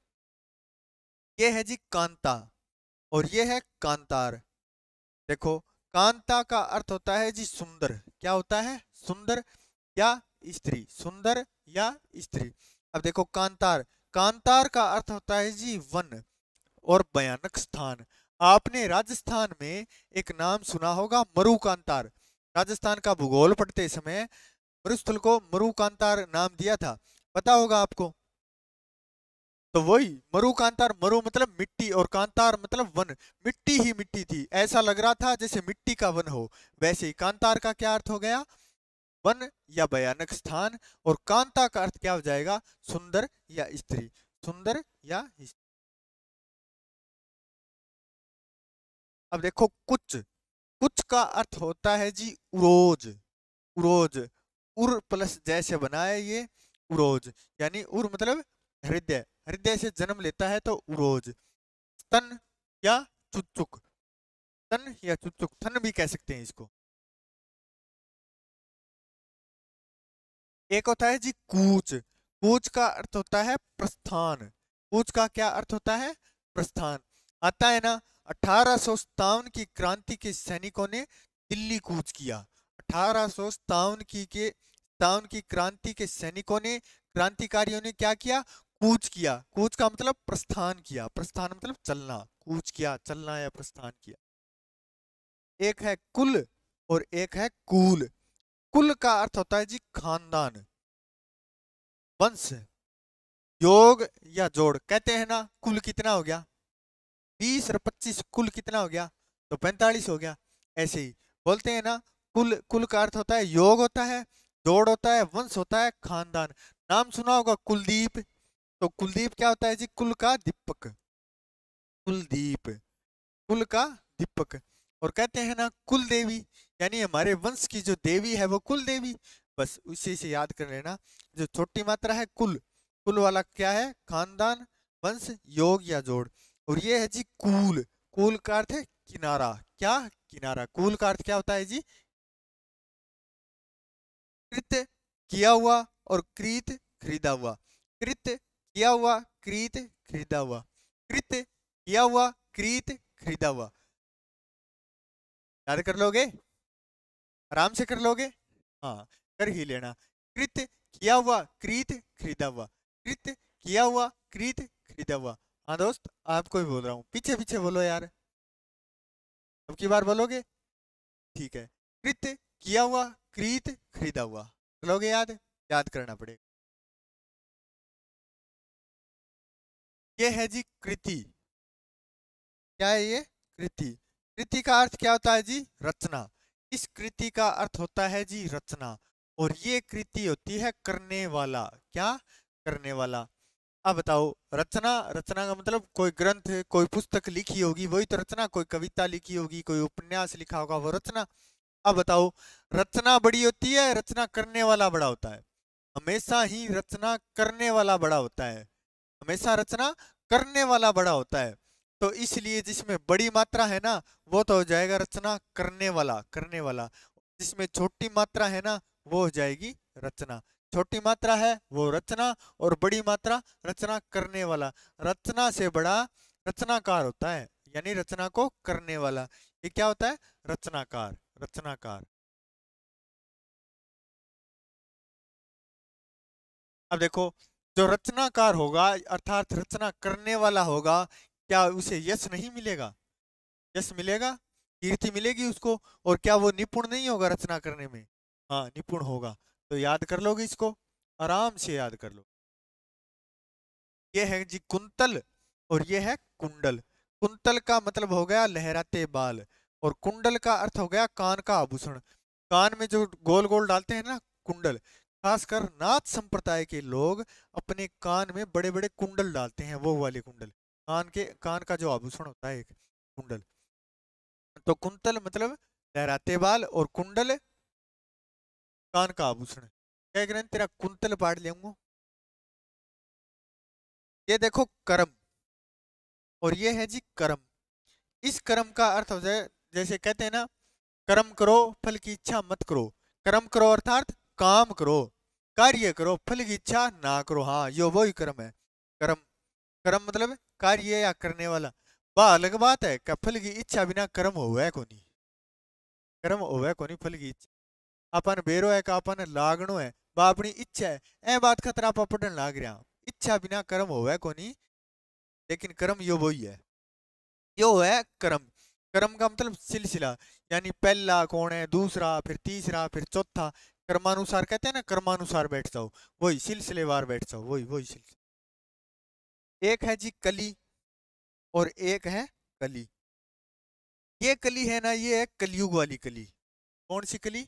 ये है जी कांता, और ये है कांतार। देखो, कांता का अर्थ होता है जी सुंदर। क्या होता है? सुंदर या स्त्री, सुंदर या स्त्री। अब देखो कांतार, कांतार का अर्थ होता है जी वन और भयानक स्थान। आपने राजस्थान में एक नाम सुना होगा, मरुकांतार। राजस्थान का भूगोल पढ़ते समय मरुस्थल को मरुकांतार नाम दिया था, पता होगा आपको। तो वही मरु कांतार, मरु मतलब मिट्टी और कांतार मतलब वन। मिट्टी ही मिट्टी थी, ऐसा लग रहा था जैसे मिट्टी का वन हो। वैसे ही कांतार का क्या अर्थ हो गया? वन या भयानक स्थान। और कांता का अर्थ क्या हो जाएगा? सुंदर या स्त्री, सुंदर या स्त्री। अब देखो कुछ, कुछ का अर्थ होता है जी उरोज। उरोज, उर प्लस जैसे बना है ये उरोज। यानी उर मतलब हृदय, हृदय से जन्म लेता है तो उरोज। स्तन या चुचुक, तन या चुचुक, थन भी कह सकते हैं इसको। एक होता है जी कूच। कूच का अर्थ होता है प्रस्थान। कूच का क्या अर्थ होता है? प्रस्थान। आता है ना, 1857 की क्रांति के सैनिकों ने दिल्ली कूच किया। 1857 की क्रांति के सैनिकों ने, क्रांतिकारियों ने क्या किया? कूच किया। कूच का मतलब प्रस्थान किया। प्रस्थान मतलब चलना। कूच किया, चलना या प्रस्थान किया। एक है कुल और एक है कूल। कुल का अर्थ होता है जी खानदान, वंश, योग या जोड़। कहते हैं ना कुल कितना हो गया? 20 और 25, कुल कितना हो गया? तो 45 हो गया। ऐसे ही बोलते हैं ना, कुल, कुल का अर्थ होता है योग होता है, जोड़ होता है, वंश होता है, खानदान। नाम सुना होगा कुलदीप। तो कुलदीप क्या होता है जी? कुल का दीपक, कुलदीप, कुल का दीपक। और कहते हैं ना कुल देवी, यानी हमारे वंश की जो देवी है वो कुल देवी। बस उसी से याद कर लेना। जो छोटी मात्रा है कुल, कुल वाला क्या है? खानदान, वंश, योग या जोड़। और ये है जी कूल। कूल का अर्थ है किनारा। क्या? किनारा। कूल का अर्थ क्या होता है जी? कृत, किया हुआ, और कृत, खरीदा हुआ। कृत, किया हुआ, कृत, खरीदा हुआ। कृत, किया हुआ, कृत, खरीदा हुआ। याद कर लोगे? आराम से कर लोगे? हाँ, कर ही लेना। कृत, किया हुआ, कृत, खरीदा हुआ। कृत, किया हुआ, कृत, खरीदा हुआ। हाँ दोस्त, आपको ही बोल रहा हूँ, पीछे पीछे बोलो यार। अब की बार बोलोगे? ठीक है। कृत, किया हुआ, कृत, खरीदा हुआ। लोगे याद? याद करना पड़ेगा। ये है जी कृति। क्या है ये? कृति। कृति का अर्थ क्या होता है जी? रचना। इस कृति का अर्थ होता है जी रचना। और ये कृति होती है करने वाला। क्या? करने वाला। अब बताओ, रचना, रचना का मतलब कोई ग्रंथ, कोई पुस्तक लिखी होगी वही तो रचना, कोई कविता लिखी होगी, कोई उपन्यास लिखा होगा वो रचना। अब बताओ, रचना बड़ी होती है, रचना करने वाला बड़ा होता है? हमेशा ही रचना करने वाला बड़ा होता है, हमेशा रचना करने वाला बड़ा होता है। तो इसलिए जिसमें बड़ी मात्रा है ना, वो तो हो जाएगा रचना करने वाला, करने वाला। जिसमें छोटी मात्रा है ना, वो हो जाएगी रचना। छोटी मात्रा है वो रचना, और बड़ी मात्रा रचना करने वाला। रचना से बड़ा रचनाकार होता है, यानी रचना को करने वाला। ये क्या होता है? रचनाकार, रचनाकार। अब देखो, जो रचनाकार होगा अर्थात रचना करने वाला होगा, क्या उसे यश नहीं मिलेगा? यश मिलेगा, कीर्ति मिलेगी उसको। और क्या वो निपुण नहीं होगा रचना करने में? हाँ, निपुण होगा। तो याद कर लोगे इसको, आराम से याद कर लो। ये है जी कुंतल, और ये है कुंडल। कुंतल का मतलब हो गया लहराते बाल, और कुंडल का अर्थ हो गया कान का आभूषण। कान में जो गोल गोल डालते हैं ना, कुंडल। खासकर नाथ संप्रदाय के लोग अपने कान में बड़े बड़े कुंडल डालते हैं, वो वाले कुंडल। कान का जो आभूषण होता है एक, कुंडल। तो कुंतल मतलब लहराते बाल, और कुंडल कान का आभूषण। क्या करें, तेरा कुंतल पाड़ लेंगे। ये देखो कर्म, और ये है जी कर्म। इस कर्म का अर्थ हो जाए, जैसे कहते हैं ना, कर्म करो फल की इच्छा मत करो। कर्म करो अर्थात काम करो, कार्य करो, फल की इच्छा ना करो। हाँ, यो वही कर्म है। कर्म, कर्म मतलब कार्य या करने वाला। वह अलग बात है कि फल की इच्छा बिना कर्म होवे कोनी, कर्म होवे कोनी फल की इच्छा। अपन बेरो है का अपन लागणो है, वह अपनी इच्छा है। ए बात खतरा आप पढ़ने लाग रहा, इच्छा बिना कर्म होवे कोनी। लेकिन कर्म यो वही है, यो है कर्म। कर्म का मतलब सिलसिला, यानी पहला कौन है, दूसरा, फिर तीसरा, फिर चौथा। कर्मानुसार कहते हैं ना, कर्मानुसार बैठ जाओ, वही सिलसिलेवार बैठ जाओ, वही वही सिलसिला। एक है जी कली, और एक है कली। ये कली है ना, ये है कलयुग वाली कली। कौन सी कली?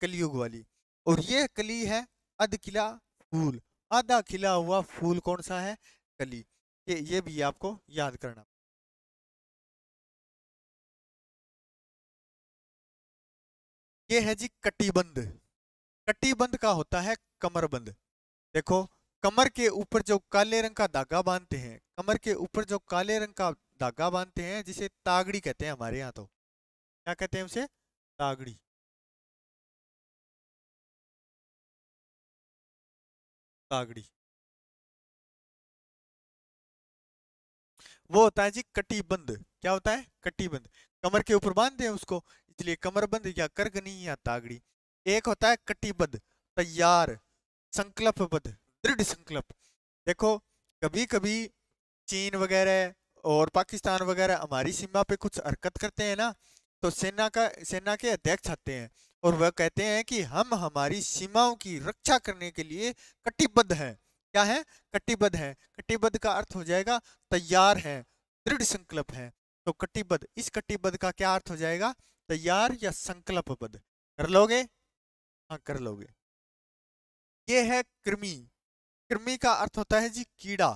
कलयुग वाली। और ये कली है अध खिला फूल। आधा खिला हुआ फूल कौन सा है? कली। ये भी आपको याद करना। ये है जी कटिबंध। कटिबंध का होता है कमरबंद। देखो, कमर के ऊपर जो काले रंग का धागा बांधते हैं, कमर के ऊपर जो काले रंग का धागा बांधते हैं, जिसे तागड़ी कहते हैं हमारे यहाँ। तो क्या कहते हैं उसे? तागड़ी। तागड़ी। वो होता है जी कटिबंध। क्या होता है? कटिबंध। कमर के ऊपर बांधते हैं उसको, इसलिए कमरबंद या करगनी या तागड़ी। एक होता है कटिबद्ध, तैयार, संकल्पबद्ध, दृढ़ संकल्प। देखो, कभी कभी चीन वगैरह और पाकिस्तान वगैरह हमारी सीमा पे कुछ हरकत करते हैं ना, तो सेना के अध्यक्ष आते हैं, और वह कहते हैं कि हम हमारी सीमाओं की रक्षा करने के लिए कटिबद्ध हैं। क्या है? कटिबद्ध है। कटिबद्ध का अर्थ हो जाएगा तैयार है, दृढ़ संकल्प है। तो कटिबद्ध, इस कटिबद्ध का क्या अर्थ हो जाएगा? तैयार या संकल्पबद्ध। कर लोगे? हाँ, कर लोगे। ये है कृमि। कृमि का अर्थ होता है जी कीड़ा,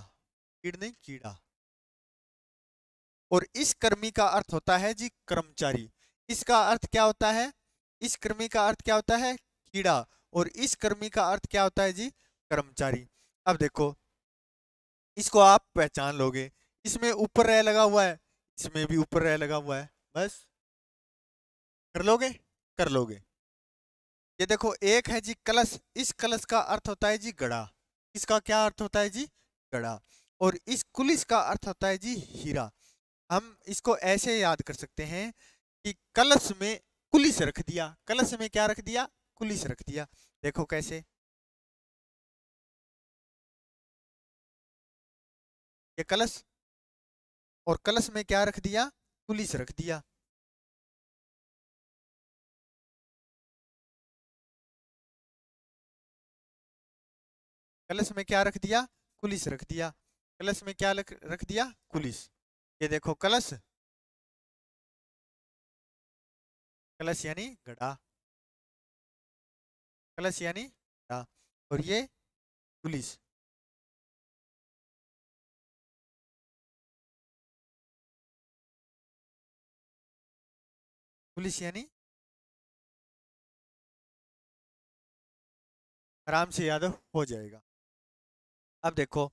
कीड़ नहीं, कीड़ा। और इस कर्मी का अर्थ होता है जी कर्मचारी। इसका अर्थ क्या होता है? इस कर्मी का अर्थ क्या होता है? कीड़ा। और इस कर्मी का अर्थ क्या होता है जी? कर्मचारी। अब देखो, इसको आप पहचान लोगे। इसमें ऊपर रह लगा हुआ है, इसमें भी ऊपर रह लगा हुआ है। बस, कर लोगे? कर लोगे। ये देखो, एक है जी कलश। इस कलश का अर्थ होता है जी गड़ा। इसका क्या अर्थ होता है जी? गड़ा। और इस कुलिस का अर्थ होता है जी हीरा। हम इसको ऐसे याद कर सकते हैं कि कलश में कुलिस रख दिया, कलश में क्या रख दिया? कुलिस रख दिया। देखो कैसे, ये कलश, और कलश में क्या रख दिया? कुलिस रख दिया। कलश में क्या रख दिया? कुलिस रख दिया। कलश में क्या रख दिया? कुलिस। ये देखो कलश, कलश यानी घड़ा। कलश यानी घड़ा, और ये पुलिस। पुलिस यानी, आराम से याद हो जाएगा। अब देखो,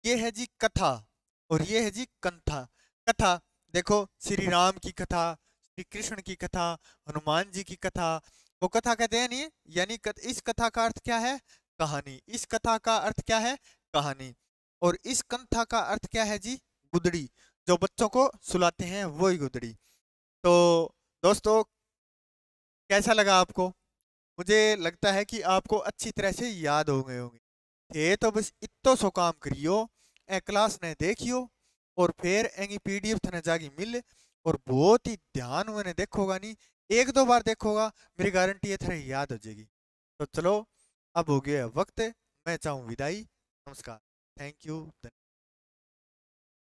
ये है जी कथा और ये है जी कंथा। कथा, देखो श्री राम की कथा, श्री कृष्ण की कथा, हनुमान जी की कथा, वो कथा कहते हैं नहीं, यानी इस कथा का अर्थ क्या है? कहानी। इस कथा का अर्थ क्या है? कहानी। और इस कंथा का अर्थ क्या है जी? गुदड़ी। जो बच्चों को सुलाते हैं वही गुदड़ी। तो दोस्तों, कैसा लगा आपको? मुझे लगता है कि आपको अच्छी तरह से याद हो गए होंगे। थे तो बस इतो सो काम करियो, ए क्लास ने देखियो, और फिर एंगी पीडीएफ थने जागी मिल, और बहुत ही ध्यान मैंने देखोगा नहीं, एक दो बार देखोगा, मेरी गारंटी है थारे याद हो जाएगी। तो चलो, अब हो गया वक्त, मैं चाहूँ विदाई। नमस्कार। Thank you.